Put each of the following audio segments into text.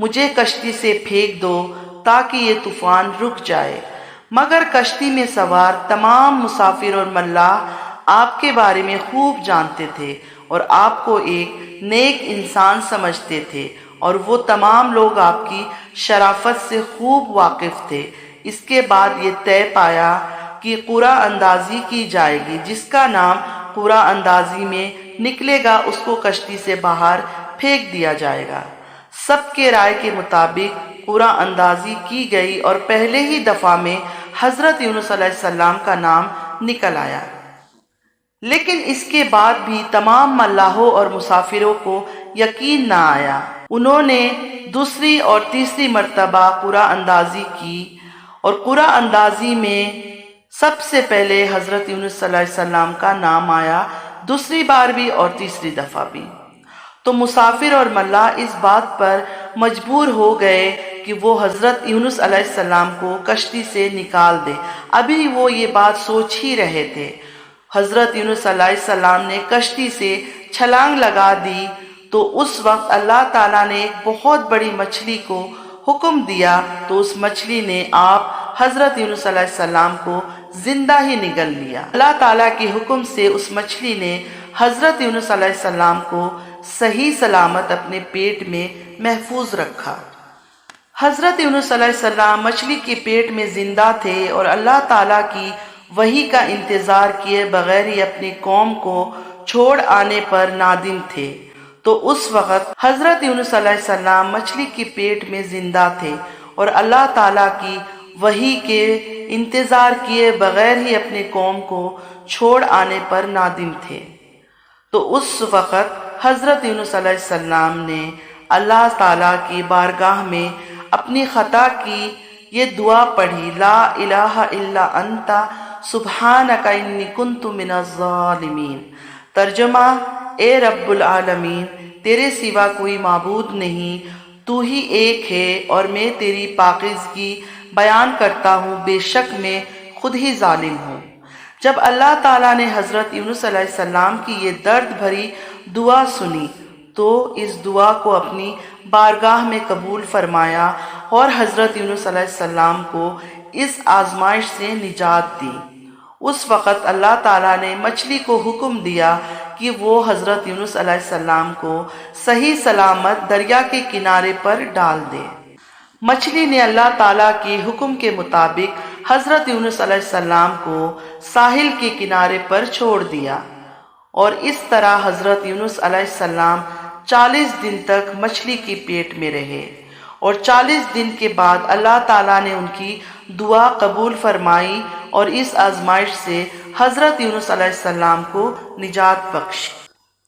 مجھے کشتی سے پھینک دو تاکہ یہ طوفان رک جائے۔ مگر کشتی میں سوار تمام مسافر اور ملاح آپ کے بارے میں خوب جانتے تھے اور آپ کو ایک نیک انسان سمجھتے تھے، اور وہ تمام لوگ آپ کی شرافت سے خوب واقف تھے۔ اس کے بعد یہ طے پایا کہ قرعہ اندازی کی جائے گی، جس کا نام قرعہ اندازی میں نکلے گا اس کو کشتی سے باہر پھینک دیا جائے گا۔ سب کے رائے کے مطابق قرعہ اندازی کی گئی اور پہلے ہی دفعہ میں حضرت یونس علیہ السلام کا نام نکل آیا۔ لیکن اس کے بعد بھی تمام ملاحوں اور مسافروں کو یقین نہ آیا۔ انہوں نے دوسری اور تیسری مرتبہ قرعہ اندازی کی اور قرعہ اندازی میں سب سے پہلے حضرت یونس علیہ السلام کا نام آیا، دوسری بار بھی اور تیسری دفعہ بھی۔ تو مسافر اور ملاح اس بات پر مجبور ہو گئے کہ وہ حضرت یونس علیہ السلام کو کشتی سے نکال دے۔ ابھی وہ یہ بات سوچ ہی رہے تھے، حضرت یونس علیہ السلام نے کشتی سے چھلانگ لگا دی تو اس وقت اللہ تعالیٰ نے ایک بہت بڑی مچھلی کو حکم دیا، تو اس مچھلی نے آپ حضرت یونس علیہ السلام کو زندہ ہی نگل لیا۔ اللہ تعالیٰ کے حکم سے اس مچھلی نے حضرت یونس علیہ السلام کو صحیح سلامت اپنے پیٹ میں محفوظ رکھا۔ حضرت یونس علیہ السلام مچھلی کے پیٹ میں زندہ تھے اور اللہ تعالیٰ کی وحی کا انتظار کیے بغیر ہی اپنی قوم کو چھوڑ آنے پر نادم تھے۔ تو اس وقت حضرت یونس علیہ السلام مچھلی کے پیٹ میں زندہ تھے اور اللہ تعالیٰ کی وحی کے انتظار کیے بغیر ہی اپنے قوم کو چھوڑ آنے پر نادم تھے۔ تو اس وقت حضرت یونس علیہ السلام نے اللہ تعالیٰ کی بارگاہ میں اپنی خطا کی یہ دعا پڑھی، لا الہ الا انت سبحانک انی کنت من الظالمین۔ ترجمہ: اے رب العالمین، تیرے سوا کوئی معبود نہیں، تو ہی ایک ہے اور میں تیری پاکیزگی بیان کرتا ہوں، بے شک میں خود ہی ظالم ہوں۔ جب اللہ تعالیٰ نے حضرت یونس علیہ السلام کی یہ درد بھری دعا سنی تو اس دعا کو اپنی بارگاہ میں قبول فرمایا اور حضرت یونس علیہ السلام کو اس آزمائش سے نجات دی۔ اس وقت اللہ تعالیٰ نے مچھلی کو حکم دیا کہ وہ حضرت یونس علیہ السلام کو صحیح سلامت دریا کے کنارے پر ڈال دے۔ مچھلی نے اللہ تعالیٰ کے حکم کے مطابق حضرت یونس علیہ السلام کو ساحل کے کنارے پر چھوڑ دیا، اور اس طرح حضرت یونس علیہ السلام 40 دن تک مچھلی کے پیٹ میں رہے، اور 40 دن کے بعد اللہ تعالیٰ نے ان کی دعا قبول فرمائی اور اس آزمائش سے حضرت یونس علیہ السلام کو نجات بخشی۔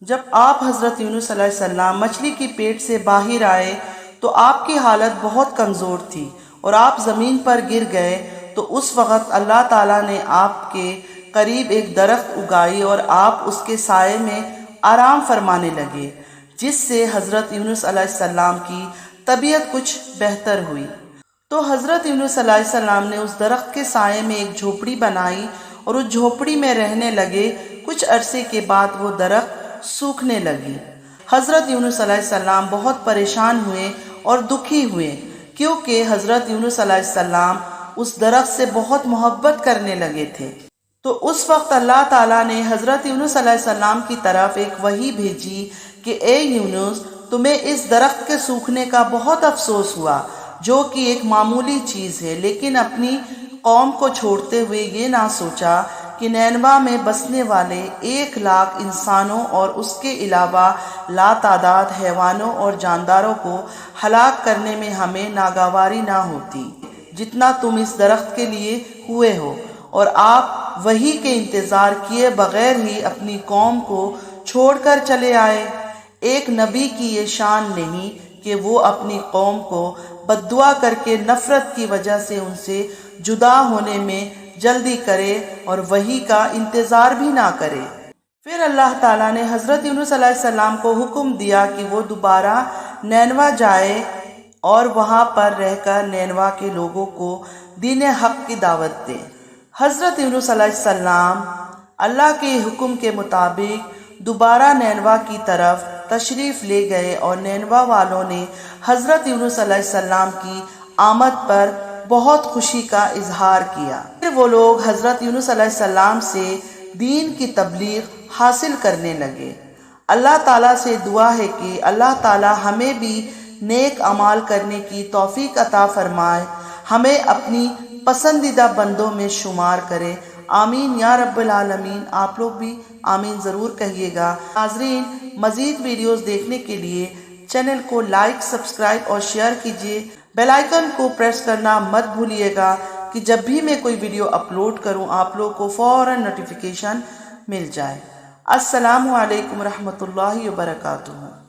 جب آپ حضرت یونس علیہ السلام مچھلی کی پیٹ سے باہر آئے تو آپ کی حالت بہت کمزور تھی اور آپ زمین پر گر گئے۔ تو اس وقت اللہ تعالیٰ نے آپ کے قریب ایک درخت اگائی اور آپ اس کے سائے میں آرام فرمانے لگے، جس سے حضرت یونس علیہ السلام کی طبیعت کچھ بہتر ہوئی۔ تو حضرت یونس علیہ السلام نے اس درخت کے سائے میں ایک جھوپڑی بنائی اور اس جھوپڑی میں رہنے لگے۔ کچھ عرصے کے بعد وہ درخت سوکھنے لگی۔ حضرت یونس علیہ السلام بہت پریشان ہوئے اور دکھی ہوئے، کیونکہ حضرت یونس علیہ السلام اس درخت سے بہت محبت کرنے لگے تھے۔ تو اس وقت اللہ تعالیٰ نے حضرت یونس علیہ السلام کی طرف ایک وحی بھیجی کہ اے یونس، تمہیں اس درخت کے سوکھنے کا بہت افسوس ہوا، جو کہ ایک معمولی چیز ہے، لیکن اپنی قوم کو چھوڑتے ہوئے یہ نہ سوچا کہ نینوا میں بسنے والے 1,00,000 انسانوں اور اس کے علاوہ لاتعداد حیوانوں اور جانداروں کو ہلاک کرنے میں ہمیں ناگواری نہ ہوتی جتنا تم اس درخت کے لیے ہوئے ہو، اور آپ وحی کے انتظار کیے بغیر ہی اپنی قوم کو چھوڑ کر چلے آئے۔ ایک نبی کی یہ شان نہیں کہ وہ اپنی قوم کو بد دعا کر کے نفرت کی وجہ سے ان سے جدا ہونے میں جلدی کرے اور وحی کا انتظار بھی نہ کرے۔ پھر اللہ تعالیٰ نے حضرت یونس علیہ السلام کو حکم دیا کہ وہ دوبارہ نینوا جائے اور وہاں پر رہ کر نینوا کے لوگوں کو دین حق کی دعوت دے۔ حضرت یونس علیہ السلام اللہ کے حکم کے مطابق دوبارہ نینوا کی طرف تشریف لے گئے اور نینوا والوں نے حضرت یونس علیہ السلام کی آمد پر بہت خوشی کا اظہار کیا۔ پھر وہ لوگ حضرت یونس علیہ السلام سے دین کی تبلیغ حاصل کرنے لگے۔ اللہ تعالیٰ سے دعا ہے کہ اللہ تعالیٰ ہمیں بھی نیک اعمال کرنے کی توفیق عطا فرمائے، ہمیں اپنی پسندیدہ بندوں میں شمار کرے، آمین یا رب العالمین۔ آپ لوگ بھی آمین ضرور کہیے گا۔ ناظرین، مزید ویڈیوز دیکھنے کے لیے چینل کو لائک، سبسکرائب اور شیئر کیجیے۔ بیل آئیکن کو پریس کرنا مت بھولیے گا کہ جب بھی میں کوئی ویڈیو اپلوڈ کروں آپ لوگ کو فوراً نوٹیفیکیشن مل جائے۔ السلام علیکم ورحمۃ اللہ وبرکاتہ۔